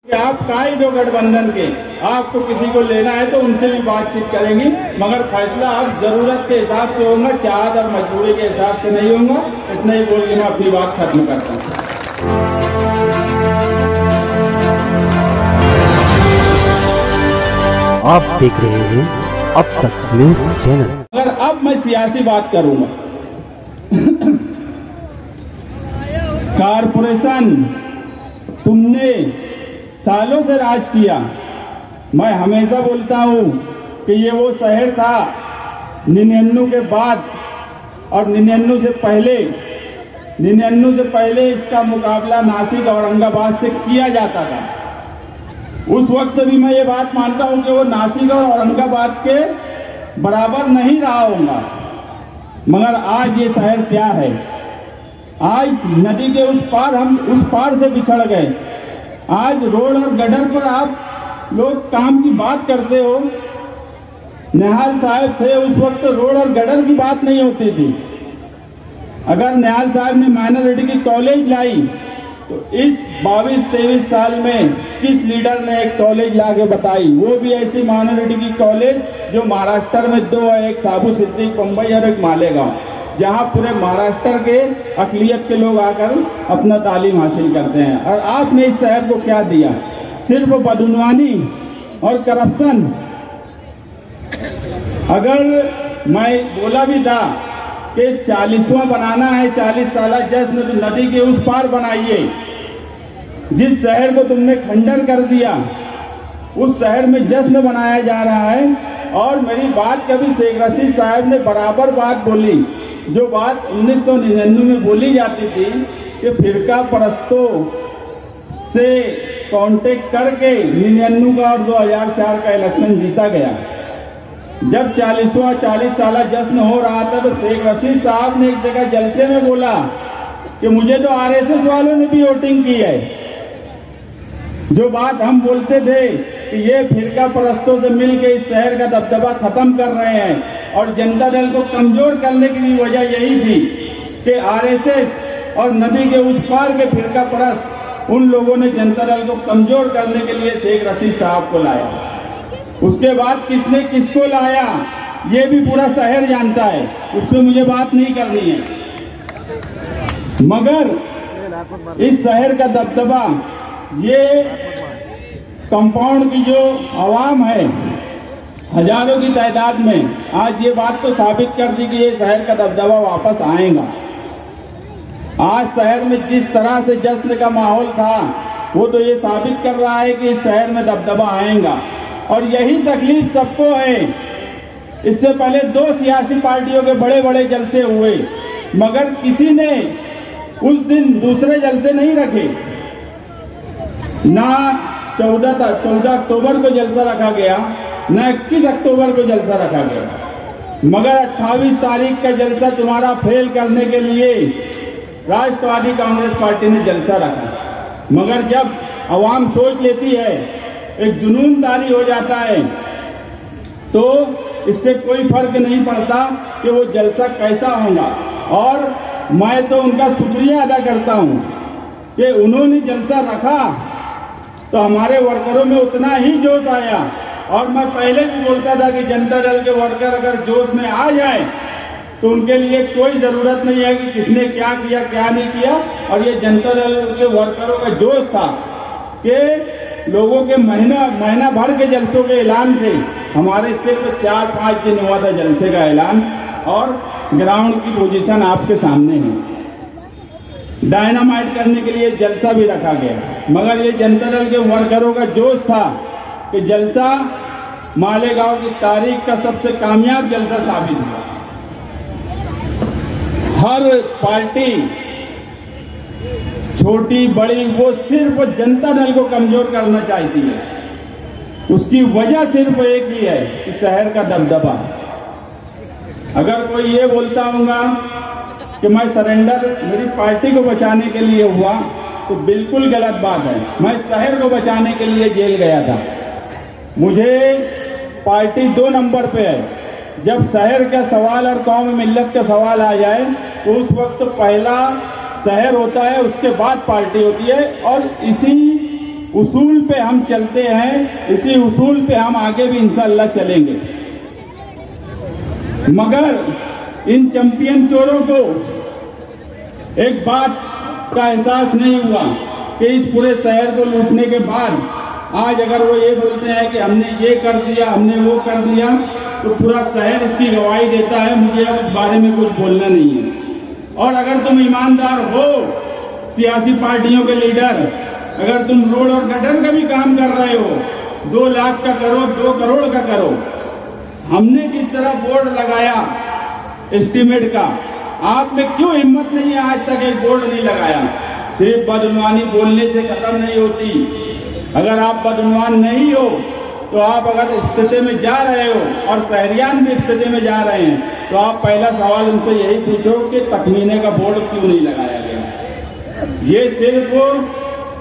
आप काहे दो गठबंधन के, आपको किसी को लेना है तो उनसे भी बातचीत करेंगी, मगर फैसला आप जरूरत के हिसाब से होगा, चाहत और मजबूरी के हिसाब से नहीं होगा। इतना ही बोल के मैं अपनी बात खत्म करता हूँ। आप देख रहे हैं अब तक न्यूज चैनल। अगर अब मैं सियासी बात करूंगा, कारपोरेशन तुमने सालों से राज किया। मैं हमेशा बोलता हूं कि ये वो शहर था 99 के बाद और 99 से पहले इसका मुकाबला नासिक और औरंगाबाद से किया जाता था। उस वक्त भी मैं ये बात मानता हूं कि वो नासिक और औरंगाबाद के बराबर नहीं रहा होगा, मगर आज ये शहर क्या है। आज नदी के उस पार हम उस पार से बिछड़ गए। आज रोड और गटर पर आप लोग काम की बात करते हो। निहाल साहब थे उस वक्त रोड और गटर की बात नहीं होती थी। अगर निहाल साहब ने माइनॉरिटी की कॉलेज लाई तो इस 22-23 साल में किस लीडर ने एक कॉलेज ला के बताई, वो भी ऐसी माइनॉरिटी की कॉलेज जो महाराष्ट्र में 2 है, एक साबू सिद्दीक बम्बई और एक मालेगांव, जहां पूरे महाराष्ट्र के अकलियत के लोग आकर अपना तालीम हासिल करते हैं। और आपने इस शहर को क्या दिया? सिर्फ बदनवानी और करप्शन। अगर मैं बोला भी था कि 40वां बनाना है, 40 साल जश्न, तो नदी के उस पार बनाइए। जिस शहर को तुमने खंडर कर दिया उस शहर में जश्न बनाया जा रहा है। और मेरी बात कभी शेख रशीद साहब ने बराबर बात बोली, जो बात 1999 में बोली जाती थी कि फिरका परस्तों से कांटेक्ट करके 99 का और 2004 का इलेक्शन जीता गया। जब 40 साल जश्न हो रहा था तो शेख रशीद साहब ने एक जगह जलसे में बोला कि मुझे तो आरएसएस वालों ने भी वोटिंग की है। जो बात हम बोलते थे कि ये फिरका परस्तों से मिलकर इस शहर का दबदबा खत्म कर रहे हैं और जनता दल को कमजोर करने की भी वजह यही थी कि आरएसएस और नदी के उस पार के फिरका परस्त उन लोगों ने जनता दल को कमजोर करने के लिए शेख रशीद साहब को लाया। उसके बाद किसने किसको लाया ये भी पूरा शहर जानता है, उस पर मुझे बात नहीं करनी है। मगर इस शहर का दबदबा, ये कंपाउंड की जो आवाम है हजारों की तादाद में, आज ये बात तो साबित कर दी कि ये शहर का दबदबा वापस आएगा। आज शहर में जिस तरह से जश्न का माहौल था वो तो ये साबित कर रहा है कि इस शहर में दबदबा आएगा। और यही तकलीफ सबको है। इससे पहले 2 सियासी पार्टियों के बड़े बड़े जलसे हुए, मगर किसी ने उस दिन दूसरे जलसे नहीं रखे। ना 14 अक्टूबर को जलसा रखा गया, न 21 अक्टूबर को जलसा रखा गया, मगर 28 तारीख का जलसा तुम्हारा फेल करने के लिए राष्ट्रवादी कांग्रेस पार्टी ने जलसा रखा। मगर जब आवाम सोच लेती है, एक जुनून तारी हो जाता है, तो इससे कोई फर्क नहीं पड़ता कि वो जलसा कैसा होगा। और मैं तो उनका शुक्रिया अदा करता हूं कि उन्होंने जलसा रखा तो हमारे वर्करों में उतना ही जोश आया। और मैं पहले भी बोलता था कि जनता दल के वर्कर अगर जोश में आ जाए तो उनके लिए कोई जरूरत नहीं है कि किसने क्या किया क्या नहीं किया। और ये जनता दल के वर्करों का जोश था कि लोगों के महीना भर के जलसों के ऐलान थे, हमारे सिर्फ 4-5 दिन हुआ था जलसे का ऐलान। और ग्राउंड की पोजीशन आपके सामने है। डायनामाइट करने के लिए जलसा भी रखा गया, मगर ये जनता दल के वर्करों का जोश था कि जलसा मालेगांव की तारीख का सबसे कामयाब जलसा साबित हुआ। हर पार्टी छोटी बड़ी वो सिर्फ जनता दल को कमजोर करना चाहती है। उसकी वजह सिर्फ एक ही है कि शहर का दबदबा। अगर कोई ये बोलता होगा कि मैं सरेंडर मेरी पार्टी को बचाने के लिए हुआ तो बिल्कुल गलत बात है। मैं शहर को बचाने के लिए जेल गया था। मुझे पार्टी 2 नंबर पे है। जब शहर का सवाल और कौम मिल्लत का सवाल आ जाए तो उस वक्त पहला शहर होता है, उसके बाद पार्टी होती है। और इसी उसूल पे हम चलते हैं, इसी उसूल पे हम आगे भी इंशाअल्लाह चलेंगे। मगर इन चैंपियन चोरों को एक बात का एहसास नहीं हुआ कि इस पूरे शहर को लूटने के बाद आज अगर वो ये बोलते हैं कि हमने ये कर दिया, हमने वो कर दिया, तो पूरा शहर इसकी गवाही देता है। मुझे अब इस बारे में कुछ बोलना नहीं है। और अगर तुम ईमानदार हो, सियासी पार्टियों के लीडर, अगर तुम रोड और गटर का भी काम कर रहे हो, 2 लाख का करो, 2 करोड़ का करो। हमने जिस तरह बोर्ड लगाया एस्टीमेट का, आप में क्यों हिम्मत नहीं है आज तक एक बोर्ड नहीं लगाया? सिर्फ बदनवानी बोलने से खत्म नहीं होती। अगर आप बदनवान नहीं हो तो आप अगर स्थिति में जा रहे हो और शहरियान भी स्थिति में जा रहे हैं, तो आप पहला सवाल उनसे यही पूछो कि तखमीने का बोर्ड क्यों नहीं लगाया गया। ये सिर्फ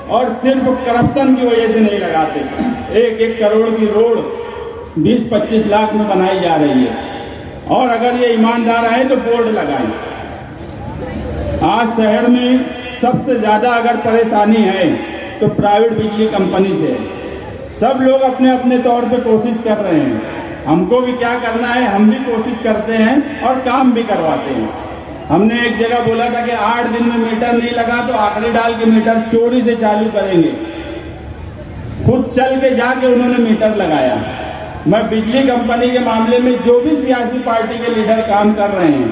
और सिर्फ करप्शन की वजह से नहीं लगाते। 1-1 करोड़ की रोड 20-25 लाख में बनाई जा रही है, और अगर ये ईमानदार है तो बोर्ड लगाए। आज शहर में सबसे ज्यादा अगर परेशानी है तो प्राइवेट बिजली कंपनी से है। सब लोग अपने अपने तौर पे कोशिश कर रहे हैं। हमको भी क्या करना है, हम भी कोशिश करते हैं और काम भी करवाते हैं। हमने एक जगह बोला था कि 8 दिन में मीटर नहीं लगा तो आखिरी डाल के मीटर चोरी से चालू करेंगे। खुद चल के जाके उन्होंने मीटर लगाया। मैं बिजली कंपनी के मामले में जो भी सियासी पार्टी के लीडर काम कर रहे हैं,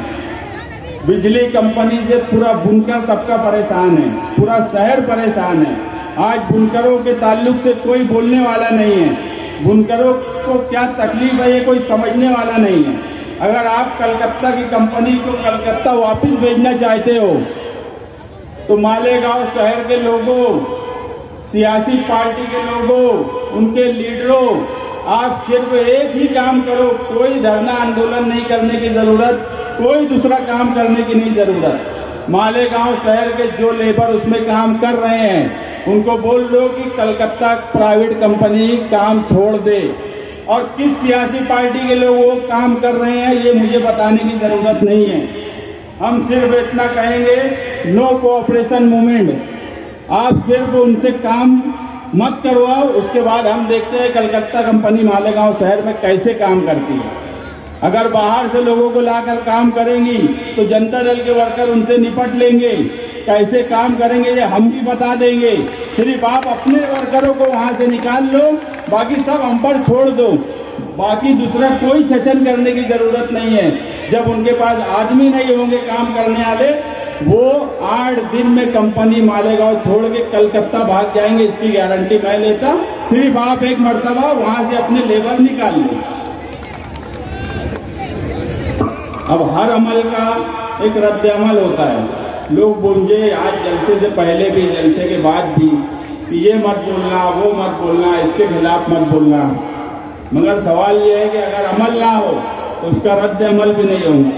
बिजली कंपनी से पूरा बुनकर तबका परेशान है, पूरा शहर परेशान है। आज बुनकरों के ताल्लुक से कोई बोलने वाला नहीं है। बुनकरों को क्या तकलीफ है ये कोई समझने वाला नहीं है। अगर आप कलकत्ता की कंपनी को कलकत्ता वापस भेजना चाहते हो तो मालेगांव शहर के लोगों, सियासी पार्टी के लोगों, उनके लीडरों, आप सिर्फ एक ही काम करो। कोई धरना आंदोलन नहीं करने की जरूरत, कोई दूसरा काम करने की नहीं जरूरत। मालेगांव शहर के जो लेबर उसमें काम कर रहे हैं उनको बोल दो कि कलकत्ता प्राइवेट कंपनी काम छोड़ दे। और किस सियासी पार्टी के लोग वो काम कर रहे हैं ये मुझे बताने की जरूरत नहीं है। हम सिर्फ इतना कहेंगे, नो कोऑपरेशन मूवमेंट। आप सिर्फ उनसे काम मत करवाओ, उसके बाद हम देखते हैं कलकत्ता कंपनी मालेगांव शहर में कैसे काम करती है। अगर बाहर से लोगों को लाकर काम करेंगी तो जनता दल के वर्कर उनसे निपट लेंगे। कैसे काम करेंगे ये हम भी बता देंगे। सिर्फ आप अपने वर्करों को वहां से निकाल लो, बाकी सब हम पर छोड़ दो। बाकी दूसरा कोई छचन करने की जरूरत नहीं है। जब उनके पास आदमी नहीं होंगे काम करने वाले, वो 8 दिन में कंपनी मालेगांव छोड़ के कलकत्ता भाग जाएंगे, इसकी गारंटी मैं लेता। सिर्फ आप एक मर्तबा वहां से अपने लेबर निकाल लो। अब हर अमल का एक रद्द अमल होता है। लोग मुझे आज जलसे से पहले भी, जलसे के बाद भी, कि ये मत बोलना, वो मत बोलना, इसके खिलाफ मत बोलना। मगर सवाल ये है कि अगर अमल ना हो तो उसका रद्द अमल भी नहीं होगा।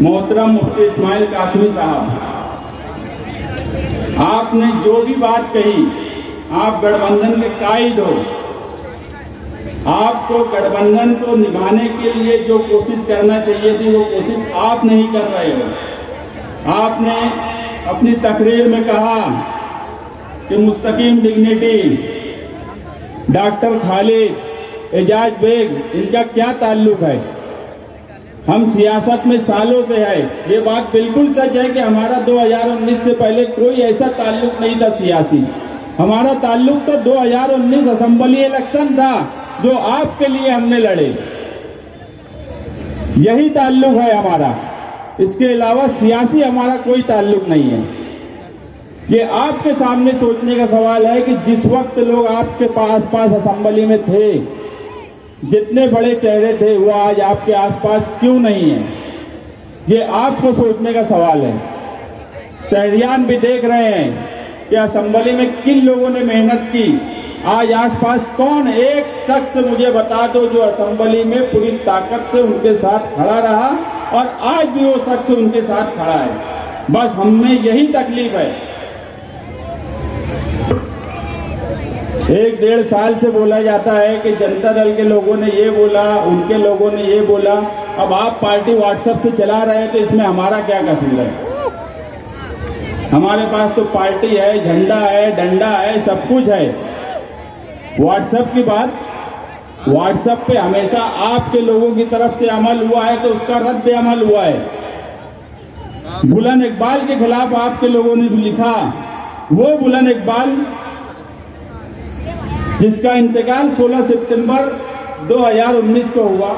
मोहतरम मुफ्ती इस्माइल कासमी साहब, आपने जो भी बात कही, आप गठबंधन के कायद हो। आपको गठबंधन को निभाने के लिए जो कोशिश करना चाहिए थी वो कोशिश आप नहीं कर रहे हो। आपने अपनी तकरीर में कहा कि मुस्तकीम डिग्निटी, डॉक्टर खालिद, एजाज बेग, इनका क्या ताल्लुक है? हम सियासत में सालों से है। ये बात बिल्कुल सच है कि हमारा 2019 से पहले कोई ऐसा ताल्लुक नहीं था सियासी। हमारा ताल्लुक तो 2019 असेंबली इलेक्शन था जो आपके लिए हमने लड़े, यही ताल्लुक है हमारा। इसके अलावा सियासी हमारा कोई ताल्लुक नहीं है। ये आपके सामने सोचने का सवाल है कि जिस वक्त लोग आपके पास असेंबली में थे, जितने बड़े चेहरे थे, वो आज आपके आसपास क्यों नहीं है? ये आपको सोचने का सवाल है। शहरियान भी देख रहे हैं कि असेंबली में किन लोगों ने मेहनत की। आज आसपास कौन एक शख्स मुझे बता दो जो असेंबली में पूरी ताकत से उनके साथ खड़ा रहा और आज भी वो शख्स उनके साथ खड़ा है। बस हमें यही तकलीफ है। 1-1.5 साल से बोला जाता है कि जनता दल के लोगों ने ये बोला, उनके लोगों ने ये बोला। अब आप पार्टी व्हाट्सएप से चला रहे हैं तो इसमें हमारा क्या कसूर है? हमारे पास तो पार्टी है, झंडा है, डंडा है, सब कुछ है। व्हाट्सएप की बात, व्हाट्सएप पे हमेशा आपके लोगों की तरफ से अमल हुआ है तो उसका रद्द अमल हुआ है। बुलंद इकबाल के खिलाफ आपके लोगों ने लिखा, वो बुलंद इकबाल जिसका इंतकाल 16 सितंबर 2019 को हुआ,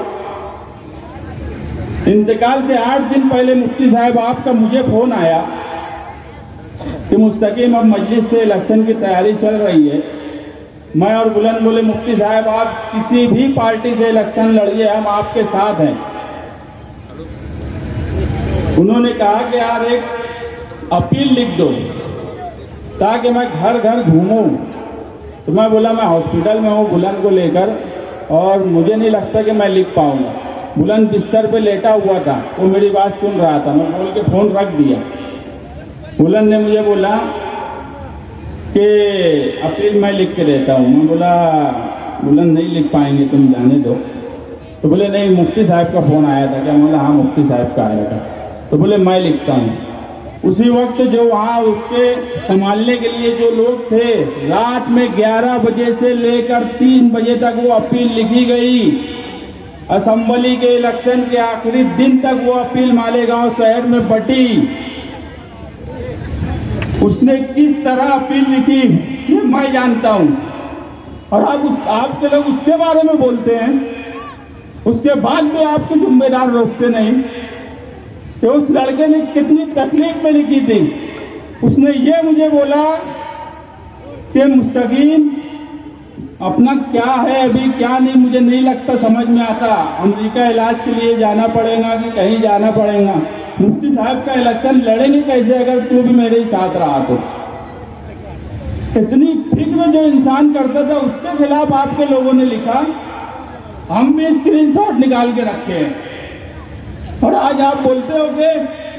इंतकाल से 8 दिन पहले मुफ्ती साहब आपका मुझे फोन आया कि मुस्तकीम अब मजलिस से इलेक्शन की तैयारी चल रही है। मैं और बुलंद बोले मुफ्ती साहब आप किसी भी पार्टी से इलेक्शन लड़िए, हम आपके साथ हैं। उन्होंने कहा कि यार एक अपील लिख दो ताकि मैं घर घर घूमूं। तो मैं बोला मैं हॉस्पिटल में हूँ बुलंद को लेकर और मुझे नहीं लगता कि मैं लिख पाऊंगा। बुलंद बिस्तर पे लेटा हुआ था, वो मेरी बात सुन रहा था। मैं बोल के फोन रख दिया। बुलंद ने मुझे बोला कि अपील मैं लिख के देता हूँ। मैं बोला बुलंद नहीं लिख पाएंगे, तुम जाने दो। तो बोले नहीं मुफ्ती साहब का फोन आया था क्या? मैं बोला हाँ मुफ्ती साहब का आया था। तो बोले मैं लिखता हूँ। उसी वक्त जो वहाँ उसके संभालने के लिए जो लोग थे, रात में 11 बजे से लेकर 3 बजे तक वो अपील लिखी गई। असेंबली के इलेक्शन के आखिरी दिन तक वो अपील मालेगांव शहर में बटी। उसने किस तरह अपील लिखी ये मैं जानता हूं। और आपके लोग उसके बारे में बोलते हैं, उसके बाद भी आपके जिम्मेदार रोकते नहीं कि उस लड़के ने कितनी तकलीफ में लिखी थी। उसने ये मुझे बोला कि मुस्तकीम अपना क्या है अभी क्या नहीं मुझे नहीं लगता समझ में आता। अमेरिका इलाज के लिए जाना पड़ेगा कि कहीं जाना पड़ेगा। मुफ्ती साहब का इलेक्शन लड़ेंगे कैसे अगर तू भी मेरे ही साथ रहा तो। इतनी फिक्र जो इंसान करता था उसके खिलाफ आपके लोगों ने लिखा। हम भी स्क्रीनशॉट निकाल के रखे हैं और आज आप बोलते हो कि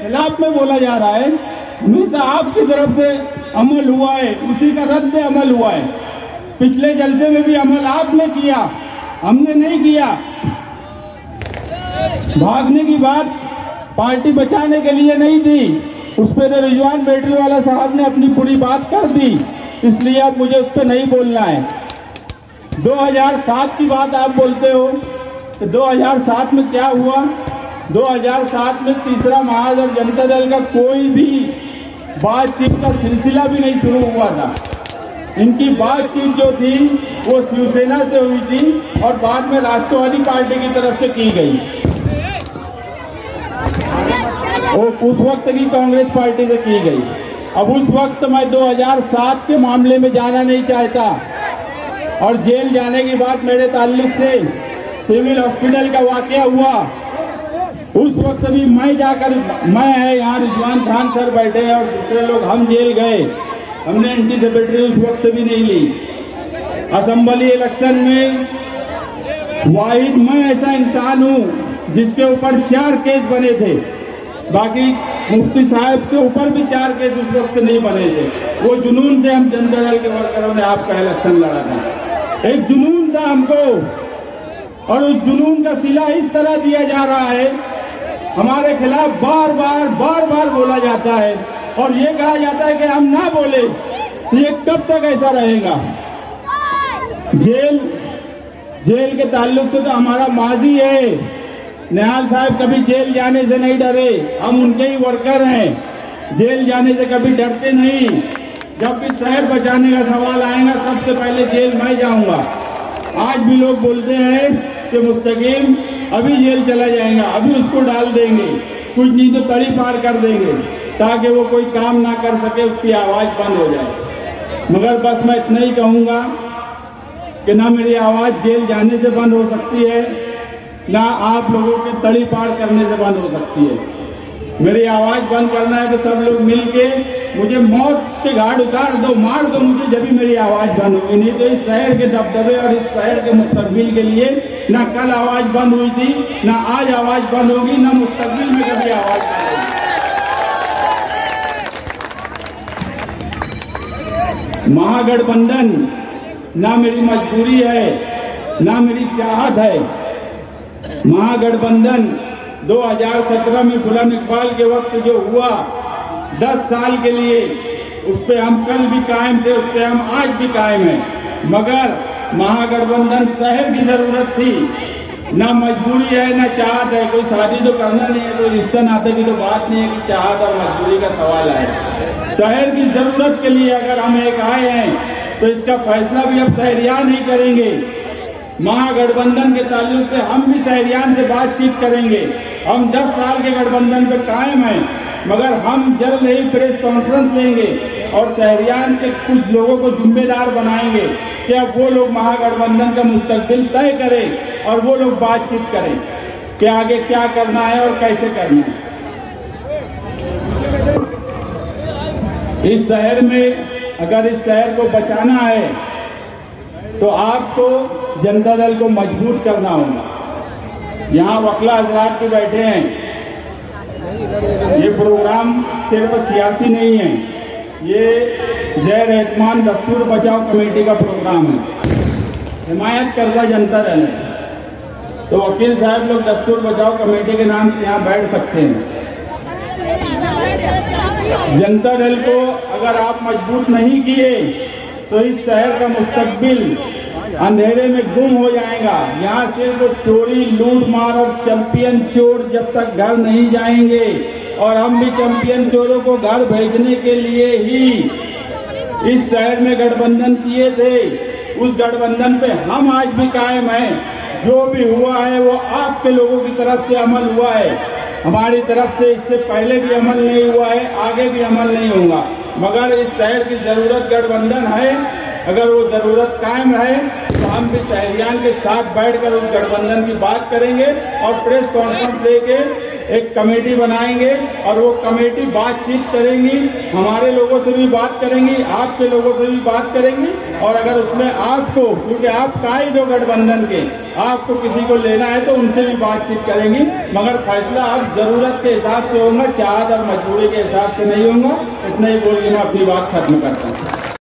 खिलाफ में बोला जा रहा है। हमेशा आपकी तरफ से अमल हुआ है, उसी का रद्द अमल हुआ है। पिछले जलसे में भी अमल आपने किया, हमने नहीं किया। भागने की बात पार्टी बचाने के लिए नहीं थी, उस पर तो रिजवान बैटरी वाला साहब ने अपनी पूरी बात कर दी, इसलिए अब मुझे उस पर नहीं बोलना है। 2007 की बात आप बोलते हो तो 2007 में क्या हुआ? 2007 में तीसरा महाजन जनता दल का कोई भी बातचीत का सिलसिला भी नहीं शुरू हुआ था। इनकी बातचीत जो थी वो शिवसेना से हुई थी और बाद में राष्ट्रवादी पार्टी की तरफ से की गई। और उस वक्त की कांग्रेस पार्टी से की गई। अब उस वक्त मैं 2007 के मामले में जाना नहीं चाहता और जेल जाने की बात मेरे ताल्लुक से सिविल हॉस्पिटल का वाकया हुआ। उस वक्त भी मैं जाकर मैं है यहाँ रिजवान खान सर बैठे और दूसरे लोग हम जेल गए। हमने एंटी सेक्रेटरी उस वक्त भी नहीं ली। असेंबली इलेक्शन में वाहिद मैं ऐसा इंसान हूँ जिसके ऊपर 4 केस बने थे। बाकी मुफ्ती साहब के ऊपर भी 4 केस उस वक्त नहीं बने थे। वो जुनून से हम जनता दल के वर्करों ने आपका इलेक्शन लड़ा था। एक जुनून था हमको और उस जुनून का सिला इस तरह दिया जा रहा है। हमारे खिलाफ बार बार बोला जाता है और ये कहा जाता है कि हम ना बोले तो ये कब तक ऐसा रहेगा? जेल के ताल्लुक से तो हमारा माजी है। निहाल साहब कभी जेल जाने से नहीं डरे, हम उनके ही वर्कर हैं। जेल जाने से कभी डरते नहीं। जब भी शहर बचाने का सवाल आएगा सबसे पहले जेल मैं जाऊंगा। आज भी लोग बोलते हैं कि मुस्तकीम अभी जेल चला जाएगा, अभी उसको डाल देंगे, कुछ नहीं तो तड़ी पार कर देंगे ताकि वो कोई काम ना कर सके, उसकी आवाज बंद हो जाए। मगर बस मैं इतना ही कहूंगा कि ना मेरी आवाज जेल जाने से बंद हो सकती है, ना आप लोगों के तड़ी पार करने से बंद हो सकती है। मेरी आवाज बंद करना है तो सब लोग मिलके मुझे मौत के घाट उतार दो, मार दो मुझे, जब भी मेरी आवाज बंद होगी। नहीं तो इस शहर के दबदबे और इस शहर के मुस्तकबिल के लिए ना कल आवाज बंद हुई थी, ना आज आवाज बंद होगी, ना मुस्तकबिल में कभी आवाज बंद होगी। महागठबंधन ना मेरी मजबूरी है ना मेरी चाहत है। महागठबंधन 2017 में बुलंद इकबाल के वक्त जो हुआ 10 साल के लिए, उस पर हम कल भी कायम थे, उस पर हम आज भी कायम हैं। मगर महागठबंधन शहर की जरूरत थी, ना मजबूरी है ना चाहत है। कोई शादी तो करना नहीं है, कोई रिश्ता नाते की तो बात नहीं है कि चाहत और मजबूरी का सवाल है। शहर की जरूरत के लिए अगर हम एक आए हैं तो इसका फैसला भी अब शहरियान ही करेंगे। महागठबंधन के ताल्लुक से हम भी शहरियान से बातचीत करेंगे। हम 10 साल के गठबंधन पे कायम हैं, मगर हम जल्द ही प्रेस कॉन्फ्रेंस लेंगे और शहरियान के कुछ लोगों को जिम्मेदार बनाएंगे कि अब वो लोग महागठबंधन का मुस्तकबिल तय करें और वो लोग बातचीत करें कि आगे क्या करना है और कैसे करना है। इस शहर में अगर इस शहर को बचाना है तो आपको जनता दल को मजबूत करना होगा। यहाँ वकला हजरात भी बैठे हैं। ये प्रोग्राम सिर्फ सियासी नहीं है, ये ज़ैर एहतमाम दस्तूर बचाओ कमेटी का प्रोग्राम है। हिमायत करता जनता दल है, तो वकील साहब लोग दस्तूर बचाओ कमेटी के नाम से यहाँ बैठ सकते हैं। जनता दल को अगर आप मजबूत नहीं किए तो इस शहर का मुस्तकबिल अंधेरे में गुम हो जाएगा। यहाँ सिर्फ चोरी, लूट मार और चैंपियन चोर जब तक घर नहीं जाएंगे, और हम भी चैंपियन चोरों को घर भेजने के लिए ही इस शहर में गठबंधन किए थे। उस गठबंधन पे हम आज भी कायम हैं। जो भी हुआ है वो आपके लोगों की तरफ से अमल हुआ है, हमारी तरफ से इससे पहले भी अमल नहीं हुआ है, आगे भी अमल नहीं होगा। मगर इस शहर की जरूरत गठबंधन है। अगर वो जरूरत कायम रहे तो हम भी शहरियान के साथ बैठकर उस गठबंधन की बात करेंगे और प्रेस कॉन्फ्रेंस लेके एक कमेटी बनाएंगे और वो कमेटी बातचीत करेंगी, हमारे लोगों से भी बात करेंगी, आपके लोगों से भी बात करेंगी। और अगर उसमें आपको, क्योंकि आप कायद हो गठबंधन के, आपको किसी को लेना है तो उनसे भी बातचीत करेंगी। मगर फैसला अब जरूरत के हिसाब से होगा, चाहत और मजबूरी के हिसाब से नहीं होगा। इतना ही बोल के मैं अपनी बात खत्म करता हूँ।